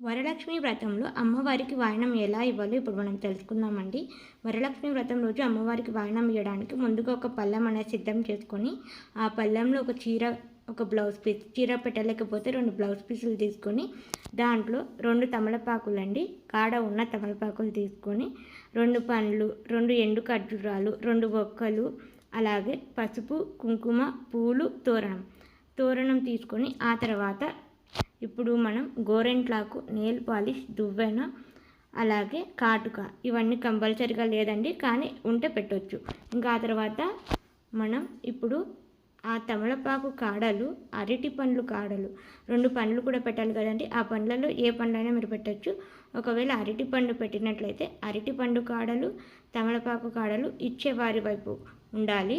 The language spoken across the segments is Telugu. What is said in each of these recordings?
వరలక్ష్మి వ్రతంలో అమ్మవారికి వాయనం ఎలా ఇవ్వాలో ఇప్పుడు మనం తెలుసుకుందామండి. వరలక్ష్మి వ్రతం రోజు అమ్మవారికి వాయనం ఇవ్వడానికి ముందుగా ఒక పళ్ళెం అనేది సిద్ధం చేసుకొని, ఆ పళ్ళెంలో ఒక బ్లౌజ్ పీస్, చీర పెట్టలేకపోతే 2 బ్లౌజ్ పీసులు తీసుకొని, దాంట్లో 2 తమలపాకులండి, కాడ ఉన్న తమలపాకులు తీసుకొని, 2 పండ్లు, 2 ఎండు ఖర్జూరాలు, 2 ఒక్కలు, అలాగే పసుపు, కుంకుమ, పూలు, తోరణం తీసుకొని, ఆ తర్వాత ఇప్పుడు మనం గోరెంట్లాకు, నెయిల్ పాలిష్, దువ్వెన, అలాగే కాటుక ఇవన్నీ కంపల్సరీగా లేదండి, కానీ ఉంటే పెట్టవచ్చు. ఇంకా ఆ తర్వాత మనం ఇప్పుడు ఆ తమలపాకు కాడలు, అరటి పండ్లు కాడలు, 2 పండ్లు కూడా పెట్టాలి కదండి. ఆ పండ్లలో ఏ పండ్లైనా మీరు పెట్టచ్చు. ఒకవేళ అరటి పండు పెట్టినట్లయితే అరటి పండు కాడలు, తమలపాకు కాడలు ఇచ్చేవారి వైపు ఉండాలి,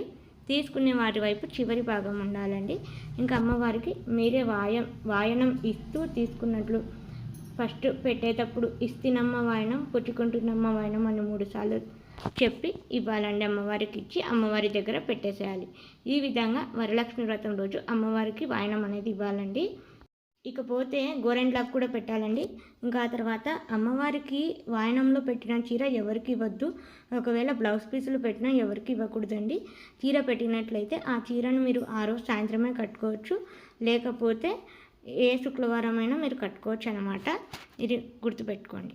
తీసుకునే వారి వైపు చివరి భాగం ఉండాలండి. ఇంకా అమ్మవారికి మీరే వాయనం ఇస్తూ తీసుకున్నట్లు ఫస్ట్ పెట్టేటప్పుడు ఇస్తినమ్మ వాయనం, పుచ్చుకుంటున్నమ్మ వాయనం అని 3 సార్లు చెప్పి ఇవ్వాలండి. అమ్మవారికి ఇచ్చి అమ్మవారి దగ్గర పెట్టేసేయాలి. ఈ విధంగా వరలక్ష్మి వ్రతం రోజు అమ్మవారికి వాయనం అనేది ఇవ్వాలండి. ఇకపోతే గోరెంట్లకు కూడా పెట్టాలండి. ఇంకా ఆ తర్వాత అమ్మవారికి వాయనంలో పెట్టిన చీర ఎవరికి ఇవ్వద్దు. ఒకవేళ బ్లౌజ్ పీసులు పెట్టినా ఎవరికి ఇవ్వకూడదండి. చీర పెట్టినట్లయితే ఆ చీరను మీరు ఆ రోజు సాయంత్రమే కట్టుకోవచ్చు, లేకపోతే ఏ శుక్రవారం అయినా మీరు కట్టుకోవచ్చు అన్నమాట. ఇది గుర్తుపెట్టుకోండి.